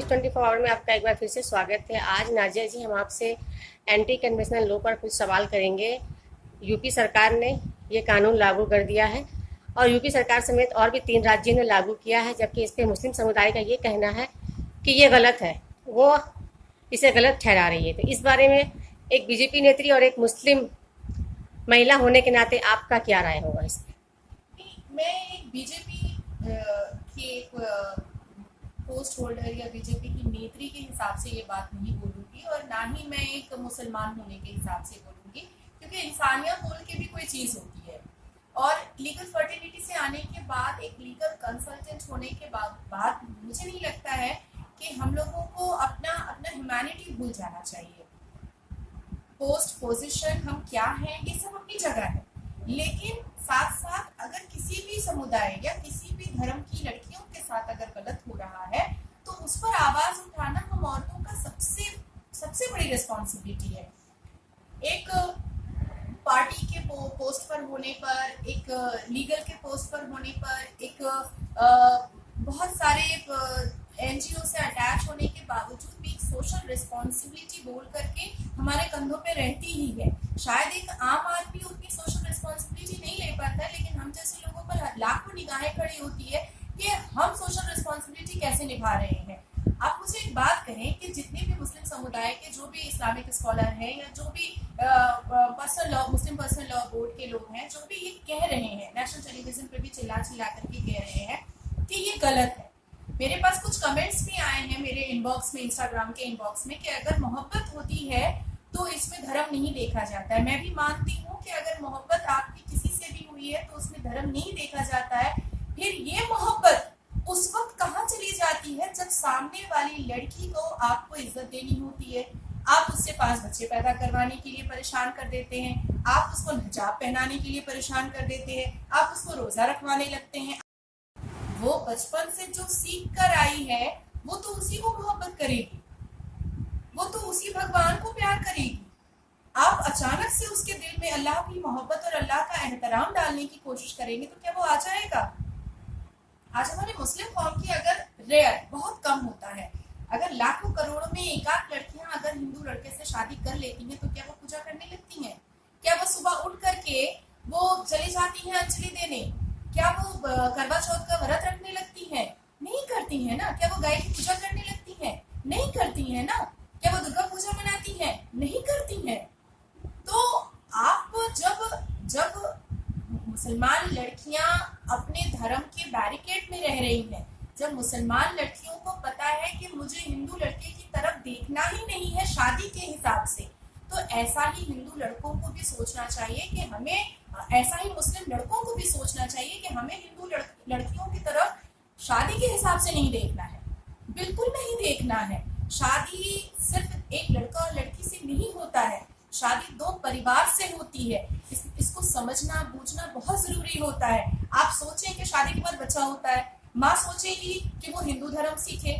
News 24 our में आपका एक बार फिर से स्वागत है। आज नाजिया जी हम आपसे एंटी कन्वेंशनल लॉ पर कुछ सवाल करेंगे। यूपी सरकार ने ये कानून लागू कर दिया है और यूपी सरकार समेत और भी 3 राज्यों ने लागू किया है, जबकि इस पे मुस्लिम समुदाय का ये कहना है कि ये गलत है, वो इसे गलत ठहरा रही है। तो इस बारे में एक बीजेपी नेत्री और एक मुस्लिम महिला होने के नाते आपका क्या राय होगा इस पे? मैं एक बीजेपी की एक पोस्ट होल्डर या बीजेपी की नेत्री के हिसाब से ये बात नहीं बोलूंगी और ना ही मैं एक मुसलमान होने के हिसाब से बोलूंगी, क्योंकि इंसानियत बोल के भी कोई चीज़ होती है। और लीगल फर्टिलिटी से आने के बाद एक लीगल कंसल्टेंट होने के बाद मुझे नहीं लगता है कि हम लोगों को अपना अपना ह्यूमैनिटी भूल जाना चाहिए। पोस्ट पोजीशन हम क्या हैं ये सब अपनी जगह है, लेकिन साथ साथ अगर किसी भी समुदाय या किसी भी धर्म की लड़कियों के साथ अगर गलत हो रहा है तो उस पर आवाज उठाना हम औरतों का सबसे बड़ी रिस्पॉन्सिबिलिटी है। एक पार्टी के पोस्ट पर होने पर, एक लीगल के पोस्ट पर होने पर, एक बहुत सारे एनजीओ से अटैच होने के बावजूद भी एक सोशल रिस्पॉन्सिबिलिटी बोल करके हमारे कंधों पे रहती ही है। शायद एक आम आदमी उतनी सोशल रिस्पॉन्सिबिलिटी नहीं ले पाता है, लेकिन हम जैसे लोगों पर लाखों निगाहें खड़ी होती है कि हम सोशल रिस्पॉन्सिबिलिटी कैसे निभा रहे हैं। आप मुझे एक बात कहें कि जितने भी मुस्लिम समुदाय के जो भी इस्लामिक स्कॉलर हैं या जो भी मुस्लिम पर्सनल लॉ बोर्ड के लोग हैं, जो भी ये कह रहे हैं, नेशनल टेलीविजन पर भी चिल्ला करके कह रहे हैं कि ये गलत है। मेरे पास कुछ कमेंट्स भी आए हैं मेरे इनबॉक्स में, इंस्टाग्राम के इनबॉक्स में, कि अगर मोहब्बत होती है तो इसमें धर्म नहीं देखा जाता है। मैं भी मानती हूँ कि अगर मोहब्बत आपकी किसी से भी हुई है तो उसमें धर्म नहीं देखा जाता है। फिर ये मोहब्बत उस वक्त कहाँ चली जाती है जब सामने वाली लड़की को आपको इज्जत देनी होती है। आप उससे 5 बच्चे पैदा करवाने के लिए परेशान कर देते हैं, आप उसको हिजाब पहनाने के लिए परेशान कर देते हैं, आप उसको रोजा रखवाने लगते हैं। वो बचपन से जो सीख कर आई है वो तो उसी को मोहब्बत करेगी, वो तो उसी भगवान को प्यार करेगी। आप अचानक से उसके दिल में अल्लाह की मोहब्बत और अल्लाह का एहतराम डालने की कोशिश करेंगे तो क्या वो आ जाएगा? आज हमारे मुस्लिम कौम की अगर रेयर बहुत कम होता है, अगर लाखों करोड़ों में एक आध लड़कियां अगर हिंदू लड़के से शादी कर लेती हैं तो क्या वो पूजा करने लगती हैं? क्या वो सुबह उठ करके वो चली जाती हैं अंजलि देने? क्या वो करवा चौथ का व्रत रखने लगती हैं? नहीं करती हैं ना। क्या वो गाय की पूजा करने लगती हैं? नहीं करती हैं ना। क्या वो दुर्गा पूजा मनाती हैं? नहीं करती हैं। तो आप जब मुसलमान लड़कियां अपने धर्म के बैरिकेड में रह रही हैं, जब मुसलमान लड़कियों को पता है कि मुझे हिंदू लड़के की तरफ देखना ही नहीं है शादी के हिसाब से, तो ऐसा ही हिंदू लड़कों को भी सोचना चाहिए कि हमें, ऐसा ही मुस्लिम लड़कों को भी सोचना चाहिए कि हमें हिंदू लड़कियों की तरफ शादी के हिसाब से नहीं देखना है, बिल्कुल नहीं देखना है। शादी सिर्फ एक लड़का और लड़की से नहीं होता है, शादी 2 परिवार से होती है। इसको समझना बूझना बहुत जरूरी होता है। आप सोचें कि शादी के बाद बच्चा होता है, माँ सोचेगी कि वो हिंदू धर्म सीखे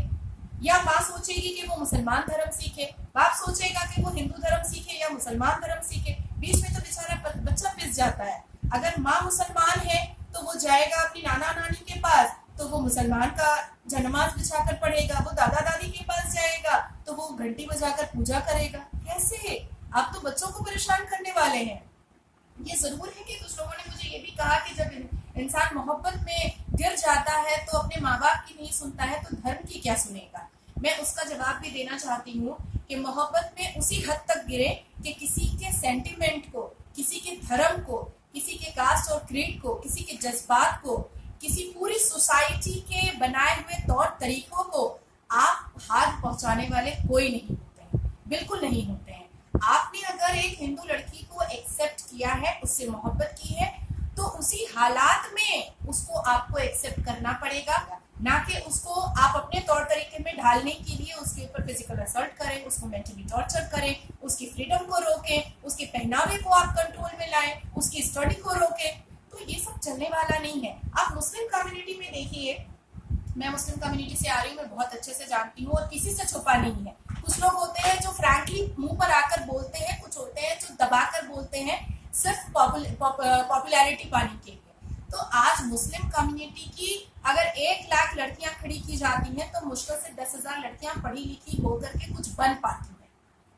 या माँ सोचेगी कि वो मुसलमान धर्म सीखे, बाप सोचेगा कि वो हिंदू धर्म सीखे या मुसलमान धर्म सीखे। बीच में तो बेचारा बच्चा पिस जाता है। अगर माँ मुसलमान है तो वो जाएगा अपनी नाना नानी के पास, तो वो मुसलमान का जनमाज बिछाकर पढ़ेगा। वो दादा दादी के पास जाएगा तो वो घंटी बजाकर पूजा करेगा। कैसे? आप तो बच्चों को परेशान करने वाले हैं। ये जरूर है कि कुछ लोगों ने मुझे ये भी कहा कि जब इंसान मोहब्बत में गिर जाता है तो अपने माँ बाप की नहीं सुनता है तो धर्म की क्या सुनेगा। मैं उसका जवाब भी देना चाहती हूँ कि मोहब्बत में उसी हद तक गिरे कि किसी के सेंटिमेंट को, किसी के धर्म को, किसी के कास्ट और क्रीड को, किसी के जज्बात को, किसी पूरी सोसाइटी के बनाए हुए तौर तरीकों को आप हाथ पहुंचाने वाले कोई नहीं होते हैं, बिल्कुल नहीं होते हैं। आपने अगर एक हिंदू लड़की को एक्सेप्ट किया है, उससे मोहब्बत की है, तो उसी हालात में उसको आपको एक्सेप्ट करना पड़ेगा, ना कि उसको आप अपने तौर तरीके में ढालने के लिए उसके ऊपर फिजिकल असल्ट करें, उसको मेंटली टॉर्चर करें, उसकी फ्रीडम को रोकें, उसके पहनावे को आप कंट्रोल में लाएं, उसकी स्टडी को रोकें। तो ये सब चलने वाला नहीं है। आप मुस्लिम कम्युनिटी में देखिए, मैं मुस्लिम कम्युनिटी से आ रही हूँ, मैं बहुत अच्छे से जानती हूँ और किसी से छुपा नहीं है। कुछ लोग होते हैं जो फ्रैंकली मुंह पर आकर बोलते हैं, कुछ होते हैं जो दबाकर बोलते हैं सिर्फ पॉपुलैरिटी पाने के लिए। तो आज मुस्लिम कम्युनिटी की अगर 1 लाख लड़कियां खड़ी की जाती हैं तो मुश्किल से 10,000 लड़कियां पढ़ी लिखी होकर के कुछ बन पाती हैं,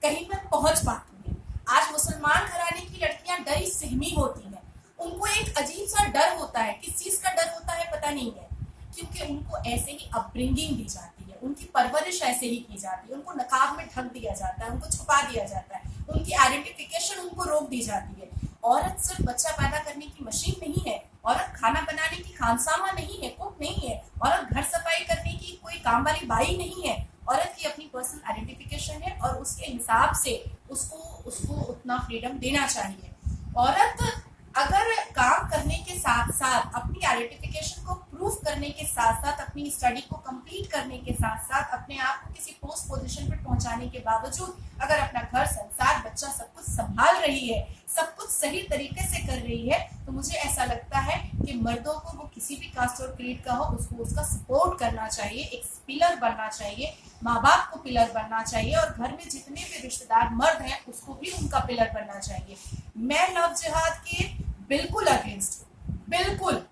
कहीं पर पहुंच पाती हैं। आज मुसलमान घराने की लड़कियां डरी सहमी होती हैं, उनको एक अजीब सा डर होता है। किस चीज का डर होता है पता नहीं है, क्योंकि उनको ऐसे ही अपब्रिंगिंग दी जाती है, उनकी परवरिश ऐसे ही की जाती है, उनको नकाब में ढक दिया जाता है, उनको छुपा दिया जाता है, उनकी आइडेंटिफिकेशन उनको रोक दी जाती है। औरत सिर्फ बच्चा पैदा करने की मशीन नहीं है, औरत खाना बनाने की खानसामा नहीं है, कुक नहीं है, औरत घर सफाई करने की कोई काम वाली बाई नहीं है। औरत की अपनी पर्सनल आइडेंटिफिकेशन है और उसके हिसाब से उसको उतना फ्रीडम देना चाहिए। औरत अगर काम करने के साथ साथ अपनी आइडेंटिफिकेशन को प्रूव करने के साथ साथ अपनी स्टडी को कंप्लीट करने के साथ साथ अपने आप को किसी पोस्ट पोजीशन पर पहुंचाने के बावजूद अगर अपना घर संसार बच्चा सब कुछ संभाल रही है, सब कुछ सही तरीके से कर रही है, तो मुझे ऐसा लगता है कि मर्दों को, वो किसी भी कास्ट और क्रीड का हो, उसको उसका सपोर्ट करना चाहिए, एक पिलर बनना चाहिए, माँ बाप को पिलर बनना चाहिए और घर में जितने भी रिश्तेदार मर्द हैं उसको भी उनका पिलर बनना चाहिए। मैं लव जिहाद के बिल्कुल अगेंस्ट हूँ, बिल्कुल।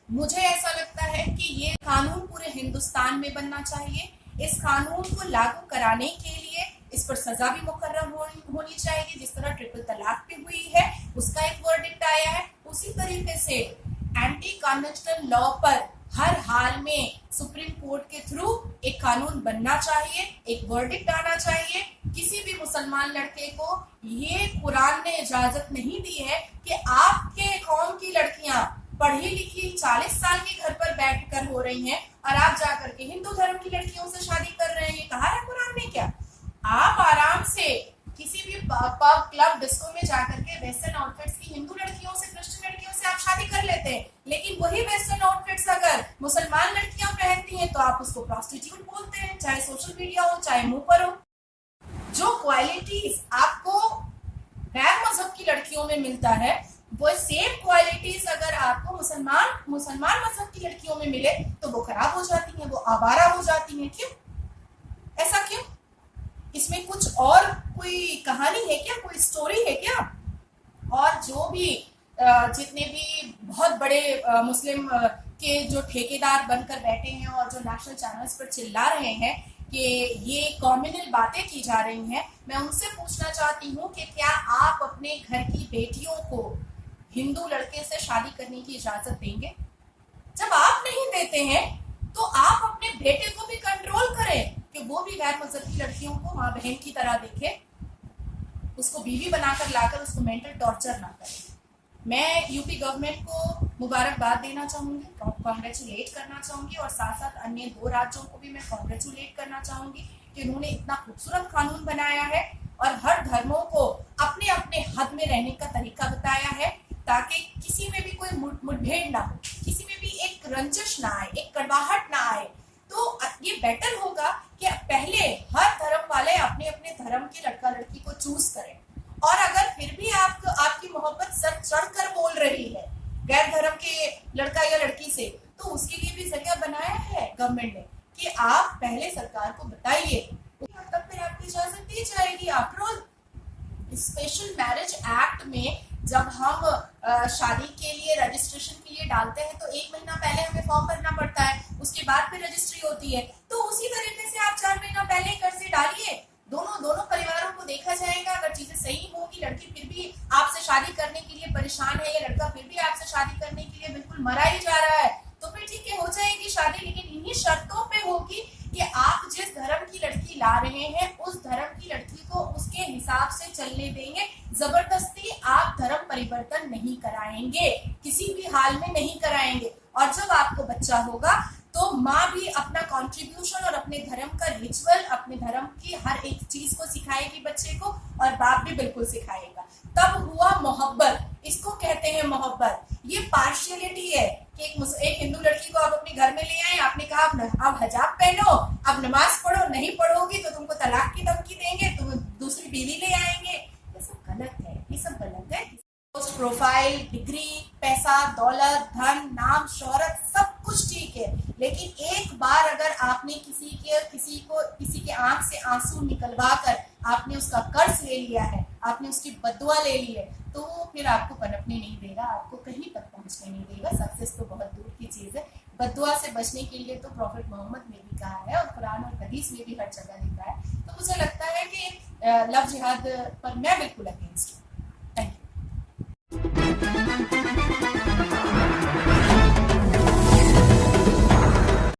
मुझे ऐसा लगता है कि ये कानून पूरे हिंदुस्तान में बनना चाहिए। इस कानून को लागू कराने के लिए इस पर सजा भी मुकर्रर होनी चाहिए, जिस तरह ट्रिपल तलाक पे हुई है उसका एक वर्डिक्ट आया है। उसी तरीके से एंटी कन्वेंशनल लॉ पर हर हाल में सुप्रीम कोर्ट के थ्रू एक कानून बनना चाहिए, एक वर्डिक्ट आना चाहिए। किसी भी मुसलमान लड़के को ये कुरान ने इजाजत नहीं दी है कि आपके कौम की लड़कियां पढ़ी लिखी 40 साल के घर पर बैठकर हो रही हैं और आप जाकर के हिंदू धर्म की लड़कियों से शादी कर रहे हैं। कहा है कुरान ने क्या? आप आराम से किसी भी पब क्लब डिस्को में जाकर के वेस्टर्न आउटफिट्स की हिंदू लड़कियों से, क्रिश्चियन लड़कियों से आप शादी कर लेते हैं, लेकिन वही वेस्टर्न आउटफिट्स अगर मुसलमान लड़कियां पहनती हैं तो आप उसको प्रोस्टिट्यूट बोलते हैं, चाहे सोशल मीडिया हो चाहे मुंह पर हो। जो क्वालिटीज आपको गैर मजहब की लड़कियों में मिलता है वो सेम क्वालिटीज अगर आपको मुसलमान मजहब की लड़कियों में मिले तो वो खराब हो जाती हैं, वो आवारा हो जाती हैं। क्यों? ऐसा क्यों? इसमें कुछ और कोई कहानी है क्या, कोई स्टोरी है क्या? और जो भी जितने भी बहुत बड़े मुस्लिम के जो ठेकेदार बनकर बैठे हैं और जो नेशनल चैनल्स पर चिल्ला रहे हैं कि ये कॉम्युनल बातें की जा रही हैं, मैं उनसे पूछना चाहती हूँ कि क्या आप अपने घर की बेटियों को हिंदू लड़के से शादी करने की इजाजत देंगे? जब आप नहीं देते हैं तो आप अपने बेटे को भी कंट्रोल करें कि वो भी गैर मजहब की लड़कियों को माँ बहन की तरह देखे, उसको बीवी बनाकर लाकर उसको मेंटल टॉर्चर ना करे। मैं यूपी गवर्नमेंट को मुबारकबाद देना चाहूंगी, कॉन्ग्रेचुलेट करना चाहूंगी और साथ साथ अन्य 2 राज्यों को भी मैं कॉन्ग्रेचुलेट करना चाहूंगी कि उन्होंने इतना खूबसूरत कानून बनाया है और हर धर्मों को अपने अपने हद में रहने का तरीका बताया है, ताकि किसी में भी कोई मुठभेड़ ना हो, किसी में भी एक रंजिश ना आए, एक कड़वाहट ना आए। तो ये बेटर होगा कि पहले हर धर्म वाले अपने अपने धर्म के लड़का लड़की को चूज करें, और अगर फिर भी आपकी मोहब्बत सर चढ़कर बोल रही है गैर धर्म के लड़का या लड़की से, तो उसके लिए भी जगह बनाया है गवर्नमेंट ने कि आप पहले सरकार को बताइए, तब फिर आपकी इजाजत दी जाएगी। After all special marriage act में जब हम शादी के लिए रजिस्ट्रेशन के लिए डालते हैं तो 1 महीना पहले हमें फॉर्म भरना पड़ता है, उसके बाद फिर रजिस्ट्री होती है। तो उसी तरीके से आप 4 महीना पहले कर से डालिए, दोनों परिवारों को देखा जाएगा। अगर चीजें सही होगी, लड़की फिर भी आपसे शादी करने के लिए परेशान है या लड़का फिर भी आपसे शादी करने के लिए बिल्कुल मरा ही जा रहा है, तो फिर ठीक है, हो जाएगी शादी, लेकिन इन्हीं शर्तों पे होगी कि आप जिस धर्म की लड़की ला रहे हैं उस धर्म की लड़की को उसके हिसाब से चलने देंगे। जबरदस्ती आप धर्म परिवर्तन नहीं कराएंगे, किसी भी हाल में नहीं कराएंगे। और जब आपको बच्चा होगा तो माँ भी अपना कंट्रीब्यूशन और अपने धर्म का रिचुअल, अपने धर्म की हर एक चीज को सिखाएगी बच्चे को, और बाप भी बिल्कुल सिखाएगा। तब हुआ मोहब्बत, इसको कहते हैं मोहब्बत। ये पार्शियलिटी है कि एक हिंदू लड़की को आप अपने घर में ले आए, आपने कहा आप हिजाब पहनो, अब नमाज पढ़ो, नहीं पढ़ोगी तो तुमको तलाक की धमकी देंगे, तुम दूसरी बीवी ले आएंगे। ये सब गलत है, ये सब गलत है। पोस्ट प्रोफाइल, डिग्री, पैसा, दौलत, धन, नाम, शोहरत, सब कुछ ठीक है, लेकिन एक बार अगर आपने किसी के आंख से आंसू निकलवा कर आपने उसका कर्ज ले लिया है, आपने उसकी बद्दुआ ले ली है, तो फिर आपको पनपने नहीं देगा, आपको कहीं तक पहुंचने नहीं देगा। सक्सेस तो बहुत दूर की चीज़ है। बद्दुआ से बचने के लिए तो प्रॉफिट मोहम्मद ने भी कहा है और कुरान और हदीस में भी हर जगह लिखा है। तो मुझे लगता है कि लव जिहाद पर मैं बिल्कुल अगेंस्ट